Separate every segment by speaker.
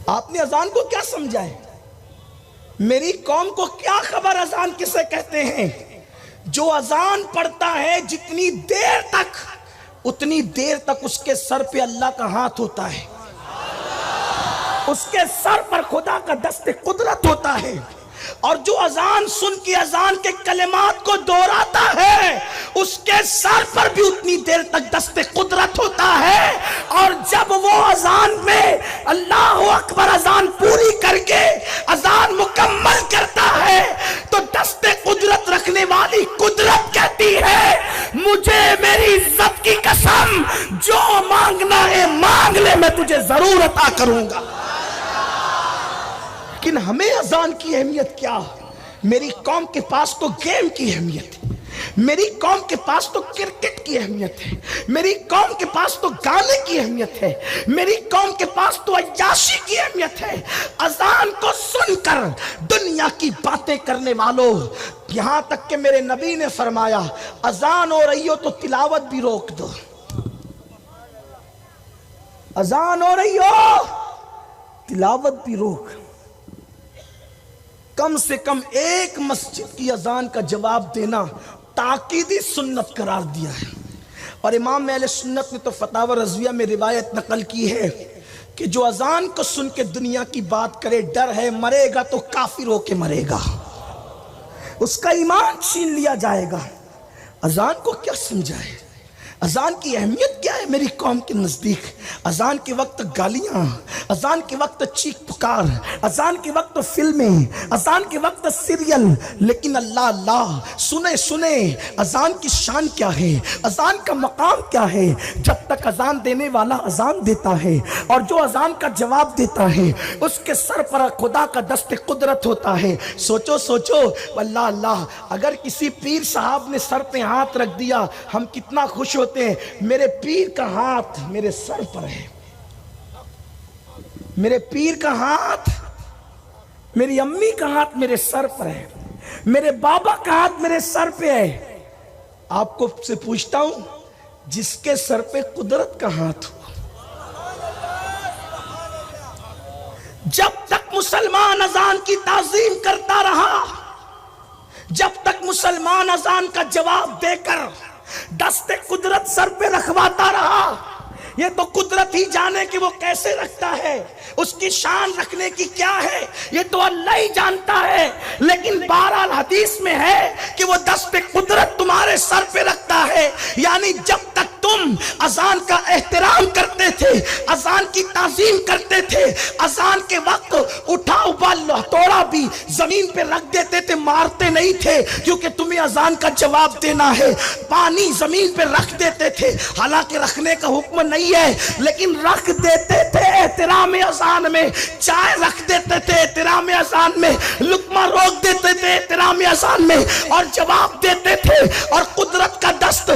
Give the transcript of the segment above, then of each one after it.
Speaker 1: آپ نے اذان کو کیا سمجھا ہے؟ میری قوم کو کیا خبر اذان کسے کہتے ہیں؟ جو اذان پڑھتا ہے جتنی دیر تک، اتنی دیر تک اس کے سر پہ اللہ کا ہاتھ ہوتا ہے، اس کے سر پر خدا کا دست قدرت ہوتا ہے، اور جو اذان سن کے اذان کے کلمات کو دہراتا ہے اس کے سر پر بھی اتنی دیر تک دست قدرت ہوتا ہے۔ اور جب وہ اذان میں اللہ اکبر اذان پوری کر کے اذان مکمل کرتا ہے تو دست قدرت رکھنے والی قدرت کہتی ہے مجھے میری عزت کی قسم جو مانگنا ہے مانگ لے، میں تجھے ضرور عطا کروں گا۔ لیکن ہمیں اذان کی اہمیت کیا؟ میری قوم کے پاس تو گیم کی اہمیت ہے، میری قوم کے پاس تو کرکٹ کی اہمیت ہے، میری قوم کے پاس تو گانے کی اہمیت ہے، میری قوم کے پاس تو عیاشی کی اہمیت ہے۔ اذان کو سن کر دنیا کی باتیں کرنے والوں، یہاں تک کہ میرے نبی نے فرمایا اذان ہو رہی ہو تو تلاوت بھی روک دو، اذان ہو رہی ہو تلاوت بھی روک۔ کم سے کم ایک مسجد کی اذان کا جواب دینا تاکیدی سنت قرار دیا ہے، اور امام اہل سنت نے تو فتاوی رضویہ میں روایت نقل کی ہے کہ جو اذان کو سن کے دنیا کی بات کرے ڈر ہے مرے گا تو کافر ہو کے مرے گا، اس کا ایمان چھین لیا جائے گا۔ اذان کو کیا سمجھا ہے؟ اذان کی اہمیت کیا ہے میری قوم کے نزدیک؟ اذان کے وقت گالیاں، اذان کے وقت چیخ پکار، اذان کے وقت فلمیں، اذان کے وقت سیریل، لیکن اللہ اللہ سنے سنے اذان کی شان کیا ہے، اذان کا مقام کیا ہے؟ جب تک اذان دینے والا اذان دیتا ہے اور جو اذان کا جواب دیتا ہے اس کے سر پر خدا کا دست قدرت ہوتا ہے۔ سوچو سوچو اللہ اللہ، اگر کسی پیر صاحب نے سر پہ ہاتھ رکھ دیا ہم کتنا خوش ہوتے ہیں، میرے پیر کا ہاتھ میرے سر پر ہے، میرے پیر کا ہاتھ، میری امی کا ہاتھ میرے سر پر ہے، میرے بابا کا ہاتھ میرے سر پہ ہے۔ آپ کو سے پوچھتا ہوں جس کے سر پہ قدرت کا ہاتھ ہو، جب تک مسلمان اذان کی تعظیم کرتا رہا، جب تک مسلمان اذان کا جواب دے کر دست قدرت سر پہ رکھواتا رہا، یہ تو قدرت ہی جانے کہ وہ کیسے رکھتا ہے، اس کی شان رکھنے کی کیا ہے یہ تو اللہ ہی جانتا ہے، لیکن بہرحال حدیث میں ہے کہ وہ دست قدرت تمہارے سر پہ رکھتا ہے۔ یعنی جب تک تم اذان کا احترام کرتے تھے، اذان کی تعظیم کرتے تھے، اذان کے وقت اٹھا توڑا بھی زمین پہ رکھ دیتے تھے، مارتے نہیں تھے کیونکہ تمہیں اذان کا جواب دینا ہے، پانی زمین پہ رکھ دیتے تھے، حالانکہ رکھنے کا حکم نہیں ہے لیکن رکھ دیتے تھے احترام اذان میں، چائے رکھ دیتے تھے احترام اذان میں، لقمہ روک دیتے تھے احترام اذان میں، اور جواب دیتے تھے، اور قدرت کا دست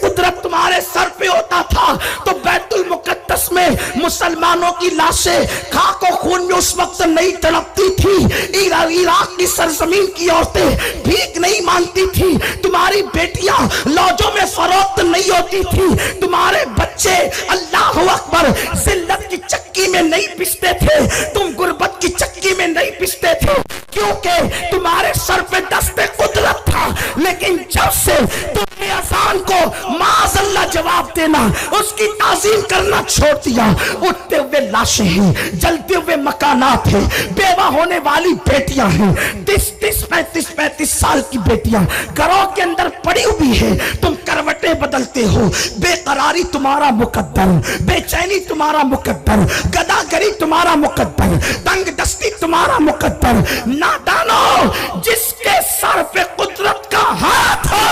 Speaker 1: قدرت تمہارے سر پہ ہوتا تھا۔ تو بیت المقدس میں مسلمانوں کی لاشیں خاک و خون میں اس وقت نہیں تڑپتی تھی، عراق کی سرزمین کی عورتیں بھیک نہیں مانگتی تھی، تمہاری بیٹیاں لوجوں میں فروخت نہیں ہوتی تھی، تمہارے بچے اللہ اکبر ذلت کی چکی میں نہیں پستے تھے، تم غربت کی چکی میں نہیں پستے تھے، کیونکہ تمہارے سر پہ دست قدرت تھا۔ لیکن جب سے تم نے اذان کو معاذ اللہ جواب دینا، اس کی تعظیم کرنا چھوڑ دیا، اٹھتے ہوئے لاشیں ہیں، جلتے ہوئے مکانات ہیں، بیوہ ہونے والی بیٹیاں ہیں، 35 سال کی بیٹیاں گھروں کے اندر پڑی ہوئی ہیں، تم کروٹیں بدلتے ہو، بے قراری تمہارا مقدر، بے چینی تمہارا مقدر، گداگری تمہارا مقدر، تنگ دستی تمہارا مقدر۔ نادانو، جس کے سر پہ قدرت کا ہاتھ ہو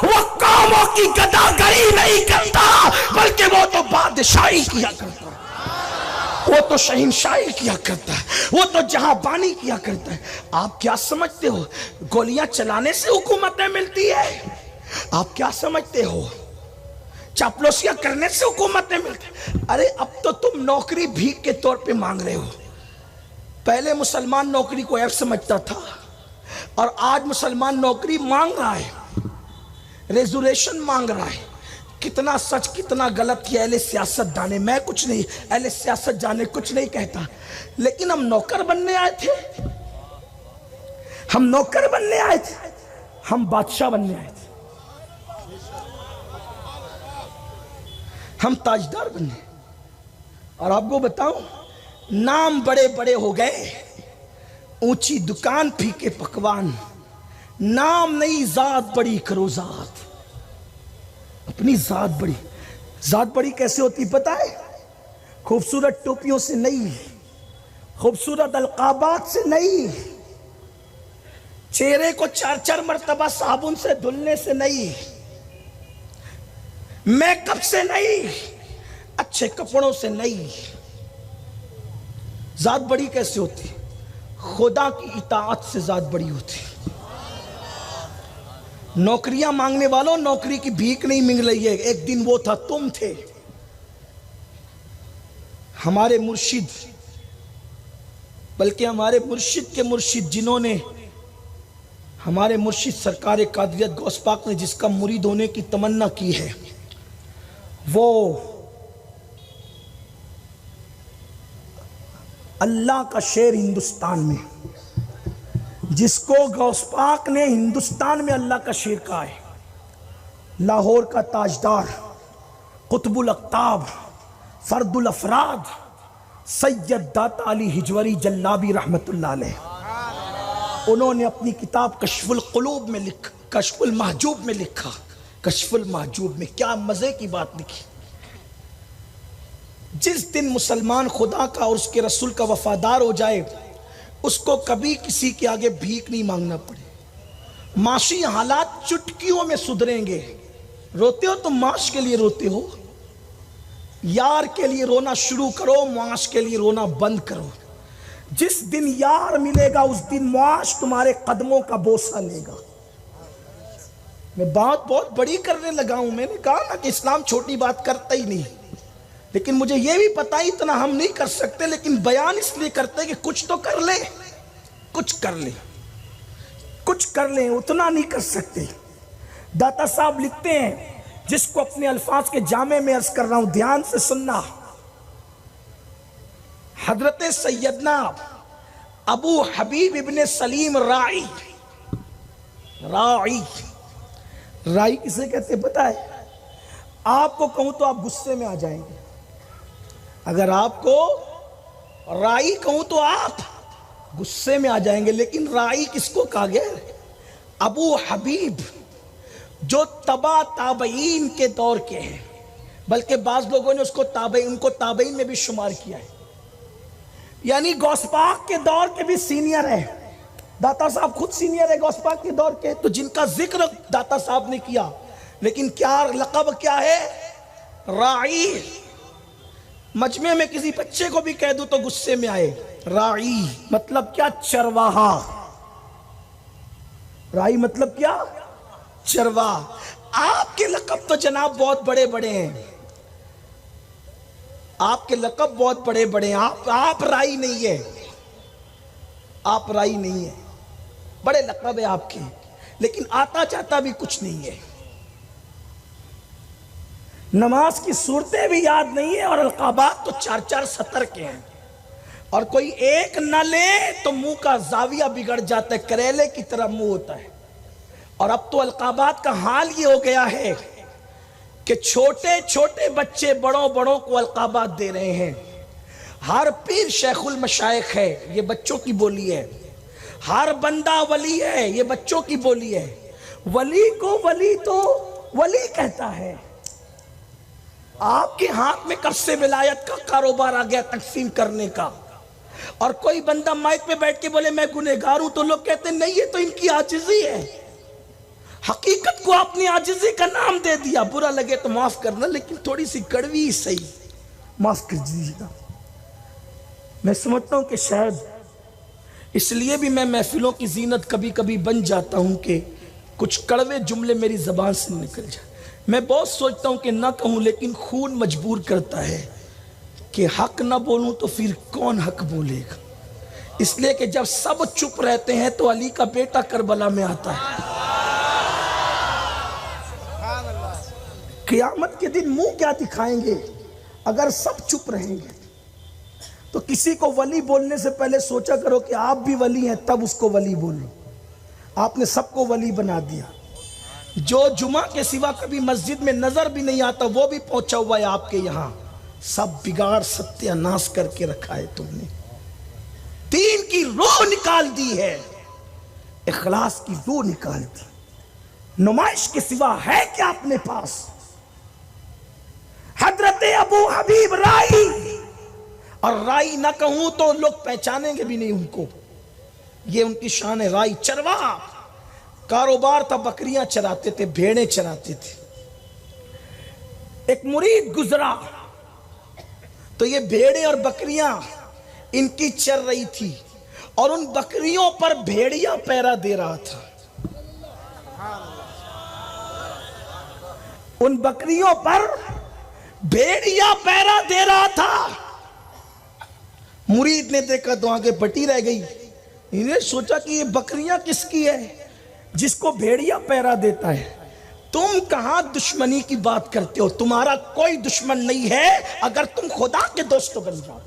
Speaker 1: وہ قوموں کی گداگری نہیں کرتا، بلکہ وہ تو بادشاہی کیا کرتا ہے، وہ تو شہنشاہی کیا کرتا ہے، وہ تو جہاں بانی کیا کرتا ہے۔ آپ کیا سمجھتے ہو گولیاں چلانے سے حکومتیں ملتی ہے؟ آپ کیا سمجھتے ہو چاپلوسیاں کرنے سے حکومتیں ملتی ہیں؟ ارے اب تو تم نوکری بھیک کے طور پہ مانگ رہے ہو، پہلے مسلمان نوکری کو عیب سمجھتا تھا اور آج مسلمان نوکری مانگ رہا ہے، ریزولیشن مانگ رہا ہے۔ کتنا سچ کتنا غلط یہ اہل سیاست جانے، میں کچھ نہیں، اہل سیاست جانے، کچھ نہیں کہتا، لیکن ہم نوکر بننے آئے تھے، ہم نوکر بننے آئے تھے، ہم بادشاہ بننے آئے تھے، ہم تاجدار بننے۔ اور آپ کو بتاؤں، نام بڑے بڑے ہو گئے، اونچی دکان پھیکے پکوان، نام نہیں ذات بڑی کرو ذات، اپنی ذات بڑی۔ ذات بڑی کیسے ہوتی پتہ ہے؟ خوبصورت ٹوپیوں سے نہیں، خوبصورت القابات سے نہیں، چہرے کو 4 مرتبہ صابن سے دھلنے سے نہیں، میک اپ سے نہیں، اچھے کپڑوں سے نہیں۔ ذات بڑی کیسے ہوتی؟ خدا کی اطاعت سے ذات بڑی ہوتی۔ نوکریاں مانگنے والوں، نوکری کی بھیک نہیں مانگ رہی ہے، ایک دن وہ تھا، تم تھے۔ ہمارے مرشد، بلکہ ہمارے مرشد کے مرشد، جنہوں نے ہمارے مرشد سرکار قادریت غوث پاک نے جس کا مرید ہونے کی تمنا کی ہے، وہ اللہ کا شیر ہندوستان میں، جس کو غوث پاک نے ہندوستان میں اللہ کا شیر کہا ہے، لاہور کا تاجدار، قطب الاقطاب، فرد الافراد، سید داتا علی ہجوری جلابی رحمت اللہ علیہ، انہوں نے اپنی کتاب کشف القلوب میں لکھا، کشف المحجوب میں لکھا، کشف المحجوب میں کیا مزے کی بات لکھی، جس دن مسلمان خدا کا اور اس کے رسول کا وفادار ہو جائے، اس کو کبھی کسی کے آگے بھیک نہیں مانگنا پڑے، معاشی حالات چٹکیوں میں سدھریں گے۔ روتے ہو تو معاش کے لیے روتے ہو، یار کے لیے رونا شروع کرو، معاش کے لیے رونا بند کرو۔ جس دن یار ملے گا اس دن معاش تمہارے قدموں کا بوسہ لے گا۔ میں بات بہت بڑی کرنے لگا ہوں، میں نے کہا نا کہ اسلام چھوٹی بات کرتا ہی نہیں، لیکن مجھے یہ بھی پتا ہی اتنا ہم نہیں کر سکتے، لیکن بیان اس لیے کرتے کہ کچھ تو کر لیں، کچھ کر لیں، کچھ کر لیں، اتنا نہیں کر سکتے۔ داتا صاحب لکھتے ہیں، جس کو اپنے الفاظ کے جامع میں عرض کر رہا ہوں، دھیان سے سننا۔ حضرت سیدنا ابو حبیب ابن سلیم راعی، راعی کسے کہتے پتا ہے؟ آپ کو کہوں تو آپ غصے میں آ جائیں گے، اگر آپ کو راعی کہوں تو آپ غصے میں آ جائیں گے، لیکن راعی کس کو کہا گیا؟ ابو حبیب، جو تبا تابعین کے دور کے ہیں، بلکہ بعض لوگوں نے اس کو ان کو تابعین میں بھی شمار کیا ہے، یعنی غوث پاک کے دور کے بھی سینئر ہے۔ داتا صاحب خود سینئر ہے غوث پاک کے دور کے، تو جن کا ذکر داتا صاحب نے کیا، لیکن کیا لقب کیا ہے؟ راعی۔ مجمع میں کسی بچے کو بھی کہہ دوں تو غصے میں آئے۔ راعی مطلب کیا؟ چرواہا۔ راعی مطلب کیا؟ چرواہا۔ آپ کے لقب تو جناب بہت بڑے بڑے ہیں، آپ کے لقب بہت بڑے بڑے ہیں، آپ راعی نہیں ہے، آپ راعی نہیں ہے، بڑے لقب ہے آپ کے، لیکن آتا چاہتا بھی کچھ نہیں ہے، نماز کی صورتیں بھی یاد نہیں ہے، اور القابات تو 4 سطر کے ہیں، اور کوئی ایک نہ لے تو منہ کا زاویہ بگڑ جاتا ہے، کریلے کی طرح منہ ہوتا ہے۔ اور اب تو القابات کا حال یہ ہو گیا ہے کہ چھوٹے چھوٹے بچے بڑوں کو القابات دے رہے ہیں۔ ہر پیر شیخ المشائخ ہے، یہ بچوں کی بولی ہے، ہر بندہ ولی ہے، یہ بچوں کی بولی ہے۔ ولی کو ولی تو ولی کہتا ہے۔ آپ کے ہاتھ میں قرض ولایت کا کاروبار آ گیا تقسیم کرنے کا، اور کوئی بندہ مائک پہ بیٹھ کے بولے میں گنہگار ہوں، تو لوگ کہتے ہیں نہیں، یہ تو ان کی عاجزی ہے۔ حقیقت کو آپ نے عاجزی کا نام دے دیا، برا لگے تو معاف کرنا، لیکن تھوڑی سی کڑوی صحیح، معاف کر دیجیے گا۔ میں سمجھتا ہوں کہ شاید اس لیے بھی میں محفلوں کی زینت کبھی کبھی بن جاتا ہوں کہ کچھ کڑوے جملے میری زبان سے نکل جائیں۔ میں بہت سوچتا ہوں کہ نہ کہوں، لیکن خون مجبور کرتا ہے کہ حق نہ بولوں تو پھر کون حق بولے گا، اس لیے کہ جب سب چپ رہتے ہیں تو علی کا بیٹا کربلا میں آتا ہے۔ قیامت کے دن منہ کیا دکھائیں گے اگر سب چپ رہیں گے؟ تو کسی کو ولی بولنے سے پہلے سوچا کرو کہ آپ بھی ولی ہیں، تب اس کو ولی بولو۔ آپ نے سب کو ولی بنا دیا۔ جو جمعہ کے سوا کبھی مسجد میں نظر بھی نہیں آتا وہ بھی پہنچا ہوا ہے آپ کے یہاں۔ سب بگاڑ ستیہ ناش کر کے رکھا ہے تم نے۔ دین کی روح نکال دی ہے، اخلاص کی روح نکال دی۔ نمائش کے سوا ہے کیا اپنے پاس؟ حضرت ابو حبیب رائی، اور رائی نہ کہوں تو لوگ پہچانیں گے بھی نہیں ان کو، یہ ان کی شان ہے۔ رائی چرواہ، کاروبار تھا، بکریاں چراتے تھے، بھیڑیں چراتے تھے۔ ایک مرید گزرا تو یہ بھیڑیں اور بکریاں ان کی چر رہی تھی، اور ان بکریوں پر بھیڑیا پہرا دے رہا تھا۔ ان بکریوں پر بھیڑیا پہرا دے رہا تھا۔ مرید نے دیکھا تو آگے بٹی رہ گئی۔ انہیں سوچا کہ یہ بکریاں کس کی ہے جس کو بھیڑیا پہرا دیتا ہے؟ تم کہاں دشمنی کی بات کرتے ہو؟ تمہارا کوئی دشمن نہیں ہے اگر تم خدا کے دوست بن جاؤ۔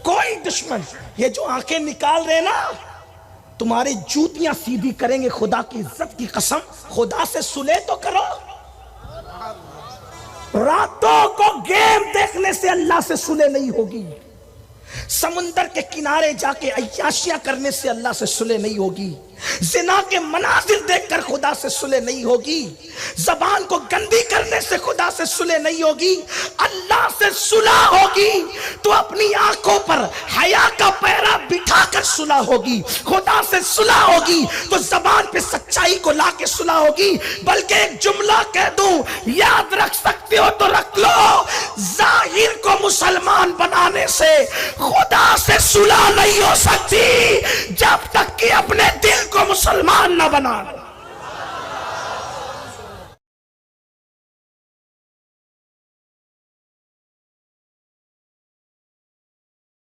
Speaker 1: کوئی دشمن، یہ جو آنکھیں نکال رہے نا تمہاری جوتیاں سیدھی کریں گے، خدا کی عزت کی قسم۔ خدا سے صلح تو کرو۔ راتوں کو گیم دیکھنے سے اللہ سے صلح نہیں ہوگی، سمندر کے کنارے جا کے عیاشیاں کرنے سے اللہ سے صلح نہیں ہوگی، زنا کے مناظر دیکھ کر خدا سے صلح نہیں ہوگی، زبان کو گندی کرنے سے خدا سے صلح نہیں ہوگی۔ اللہ سے صلح ہوگی تو اپنی آنکھوں پر حیا کا پہرا بٹھا کر صلح ہوگی۔ خدا سے صلح ہوگی تو زبان پہ سچائی کو لا کے صلح ہوگی۔ بلکہ ایک جملہ کہہ دوں، یاد رکھ سکتے ہو تو رکھ لو، ظاہر کو مسلمان بنانے سے خدا سے صلح نہیں ہو سکتی جب تک کہ اپنے دل کو مسلمان نہ بنا لو۔